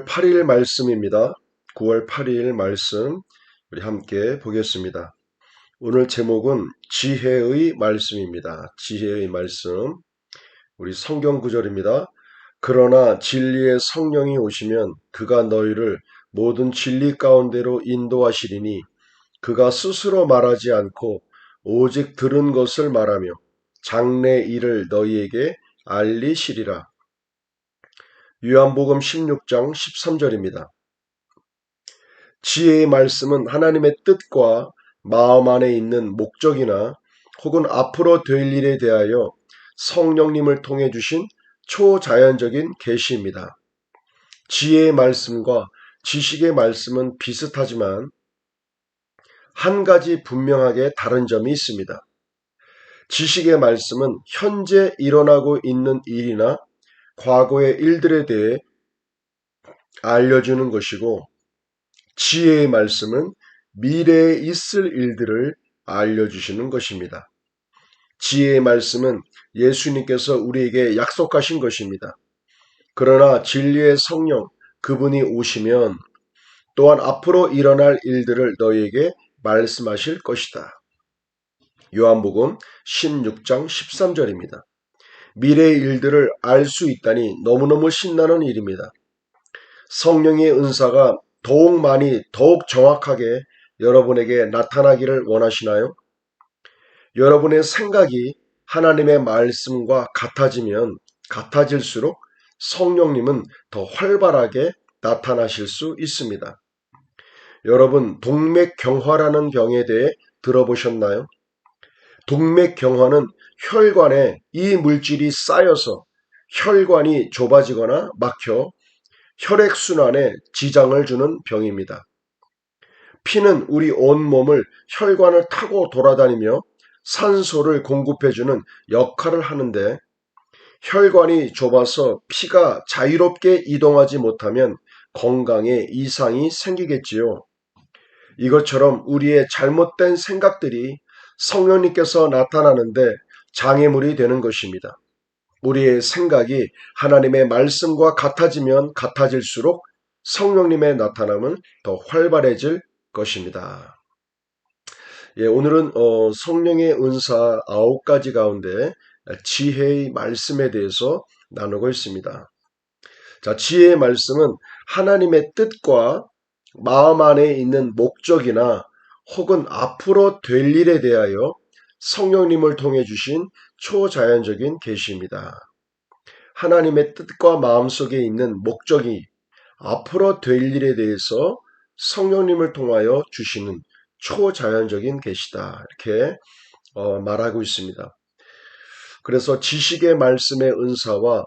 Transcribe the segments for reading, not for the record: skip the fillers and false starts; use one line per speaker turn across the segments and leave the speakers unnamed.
9월 8일 말씀입니다. 9월 8일 말씀 우리 함께 보겠습니다. 오늘 제목은 지혜의 말씀입니다. 지혜의 말씀. 우리 성경 구절입니다. 그러나 진리의 성령이 오시면 그가 너희를 모든 진리 가운데로 인도하시리니 그가 스스로 말하지 않고 오직 들은 것을 말하며 장래 일을 너희에게 알리시리라. 요한복음 16장 13절입니다. 지혜의 말씀은 하나님의 뜻과 마음 안에 있는 목적이나 혹은 앞으로 될 일에 대하여 성령님을 통해 주신 초자연적인 계시입니다. 지혜의 말씀과 지식의 말씀은 비슷하지만 한 가지 분명하게 다른 점이 있습니다. 지식의 말씀은 현재 일어나고 있는 일이나 과거의 일들에 대해 알려주는 것이고, 지혜의 말씀은 미래에 있을 일들을 알려주시는 것입니다. 지혜의 말씀은 예수님께서 우리에게 약속하신 것입니다. 그러나 진리의 성령, 그분이 오시면 또한 앞으로 일어날 일들을 너희에게 말씀하실 것이다. 요한복음 16장 13절입니다. 미래의 일들을 알 수 있다니 너무너무 신나는 일입니다. 성령의 은사가 더욱 많이, 더욱 정확하게 여러분에게 나타나기를 원하시나요? 여러분의 생각이 하나님의 말씀과 같아지면 같아질수록 성령님은 더 활발하게 나타나실 수 있습니다. 여러분, 동맥경화라는 병에 대해 들어보셨나요? 동맥경화는 혈관에 이 물질이 쌓여서 혈관이 좁아지거나 막혀 혈액순환에 지장을 주는 병입니다. 피는 우리 온몸을 혈관을 타고 돌아다니며 산소를 공급해주는 역할을 하는데, 혈관이 좁아서 피가 자유롭게 이동하지 못하면 건강에 이상이 생기겠지요. 이것처럼 우리의 잘못된 생각들이 성령님께서 나타나는데 장애물이 되는 것입니다. 우리의 생각이 하나님의 말씀과 같아지면 같아질수록 성령님의 나타남은 더 활발해질 것입니다. 오늘은 성령의 은사 9가지 가운데 지혜의 말씀에 대해서 나누고 있습니다. 자, 지혜의 말씀은 하나님의 뜻과 마음 안에 있는 목적이나 혹은 앞으로 될 일에 대하여 성령님을 통해 주신 초자연적인 계시입니다. 하나님의 뜻과 마음속에 있는 목적이 앞으로 될 일에 대해서 성령님을 통하여 주시는 초자연적인 계시다. 이렇게 말하고 있습니다. 그래서 지식의 말씀의 은사와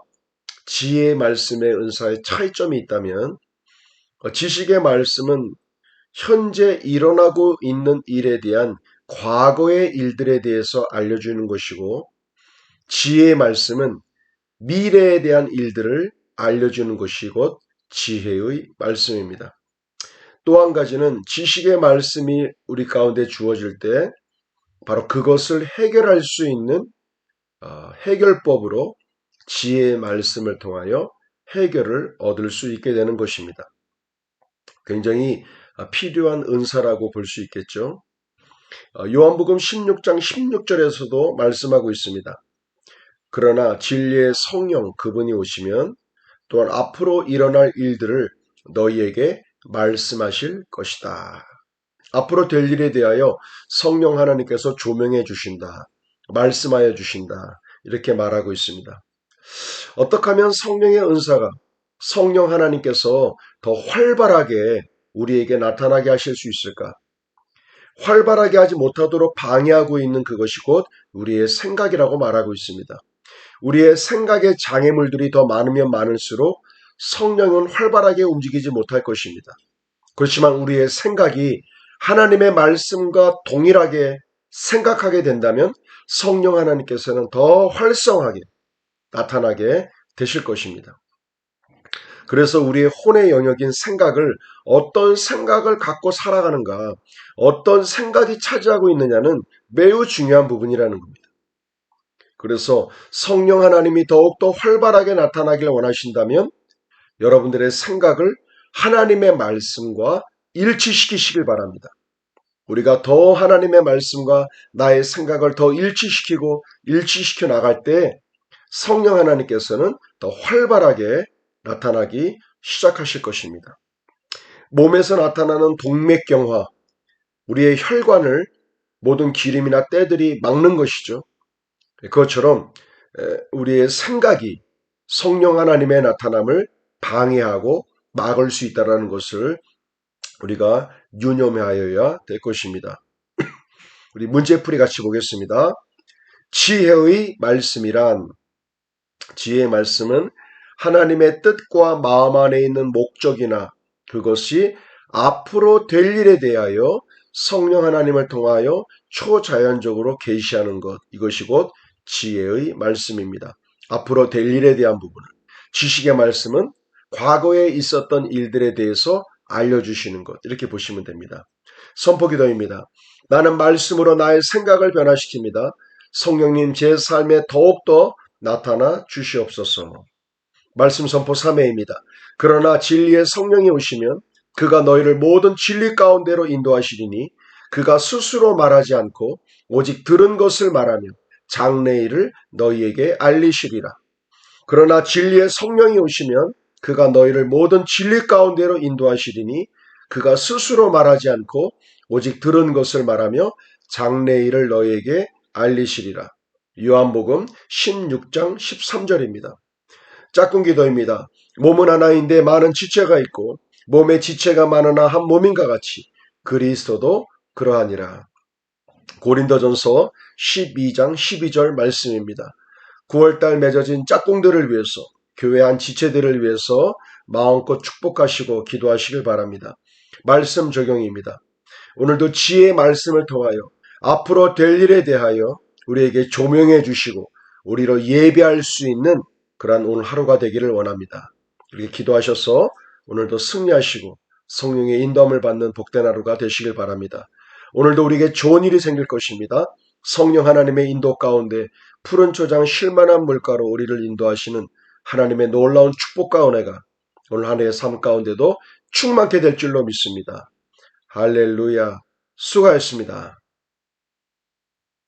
지혜의 말씀의 은사의 차이점이 있다면, 지식의 말씀은 현재 일어나고 있는 일에 대한 과거의 일들에 대해서 알려주는 것이고, 지혜의 말씀은 미래에 대한 일들을 알려주는 것이 곧 지혜의 말씀입니다. 또 한 가지는 지식의 말씀이 우리 가운데 주어질 때 바로 그것을 해결할 수 있는 해결법으로 지혜의 말씀을 통하여 해결을 얻을 수 있게 되는 것입니다. 굉장히 필요한 은사라고 볼 수 있겠죠. 요한복음 16장 16절에서도 말씀하고 있습니다. 그러나 진리의 성령 그분이 오시면 또한 앞으로 일어날 일들을 너희에게 말씀하실 것이다. 앞으로 될 일에 대하여 성령 하나님께서 조명해 주신다. 말씀하여 주신다. 이렇게 말하고 있습니다. 어떻게 하면 성령의 은사가 성령 하나님께서 더 활발하게 우리에게 나타나게 하실 수 있을까? 활발하게 하지 못하도록 방해하고 있는 그것이 곧 우리의 생각이라고 말하고 있습니다. 우리의 생각의 장애물들이 더 많으면 많을수록 성령은 활발하게 움직이지 못할 것입니다. 그렇지만 우리의 생각이 하나님의 말씀과 동일하게 생각하게 된다면 성령 하나님께서는 더 활성하게 나타나게 되실 것입니다. 그래서 우리의 혼의 영역인 생각을 어떤 생각을 갖고 살아가는가, 어떤 생각이 차지하고 있느냐는 매우 중요한 부분이라는 겁니다. 그래서 성령 하나님이 더욱더 활발하게 나타나길 원하신다면 여러분들의 생각을 하나님의 말씀과 일치시키시길 바랍니다. 우리가 더 하나님의 말씀과 나의 생각을 더 일치시켜 나갈 때 성령 하나님께서는 더 활발하게 나타나기 시작하실 것입니다. 몸에서 나타나는 동맥경화, 우리의 혈관을 모든 기름이나 때들이 막는 것이죠. 그것처럼 우리의 생각이 성령 하나님의 나타남을 방해하고 막을 수 있다는 것을 우리가 유념하여야 될 것입니다. 우리 문제풀이 같이 보겠습니다. 지혜의 말씀이란, 지혜의 말씀은 하나님의 뜻과 마음 안에 있는 목적이나 그것이 앞으로 될 일에 대하여 성령 하나님을 통하여 초자연적으로 계시하는 것, 이것이 곧 지혜의 말씀입니다. 앞으로 될 일에 대한 부분을, 지식의 말씀은 과거에 있었던 일들에 대해서 알려주시는 것, 이렇게 보시면 됩니다. 선포기도입니다. 나는 말씀으로 나의 생각을 변화시킵니다. 성령님 제 삶에 더욱더 나타나 주시옵소서. 말씀 선포 3회입니다. 그러나 진리의 성령이 오시면 그가 너희를 모든 진리 가운데로 인도하시리니 그가 스스로 말하지 않고 오직 들은 것을 말하며 장래일을 너희에게 알리시리라. 그러나 진리의 성령이 오시면 그가 너희를 모든 진리 가운데로 인도하시리니 그가 스스로 말하지 않고 오직 들은 것을 말하며 장래일을 너희에게 알리시리라. 요한복음 16장 13절입니다. 짝꿍 기도입니다. 몸은 하나인데 많은 지체가 있고 몸의 지체가 많으나 한 몸인가 같이 그리스도도 그러하니라. 고린도전서 12장 12절 말씀입니다. 9월달 맺어진 짝꿍들을 위해서, 교회 한 지체들을 위해서 마음껏 축복하시고 기도하시길 바랍니다. 말씀 적용입니다. 오늘도 지혜의 말씀을 통하여 앞으로 될 일에 대하여 우리에게 조명해 주시고 우리로 예배할 수 있는 그러한 오늘 하루가 되기를 원합니다. 이렇게 기도하셔서 오늘도 승리하시고 성령의 인도함을 받는 복된 하루가 되시길 바랍니다. 오늘도 우리에게 좋은 일이 생길 것입니다. 성령 하나님의 인도 가운데 푸른 초장 쉴만한 물가로 우리를 인도하시는 하나님의 놀라운 축복과 은혜가 오늘 한 해의 삶 가운데도 충만케 될 줄로 믿습니다. 할렐루야. 수고하셨습니다.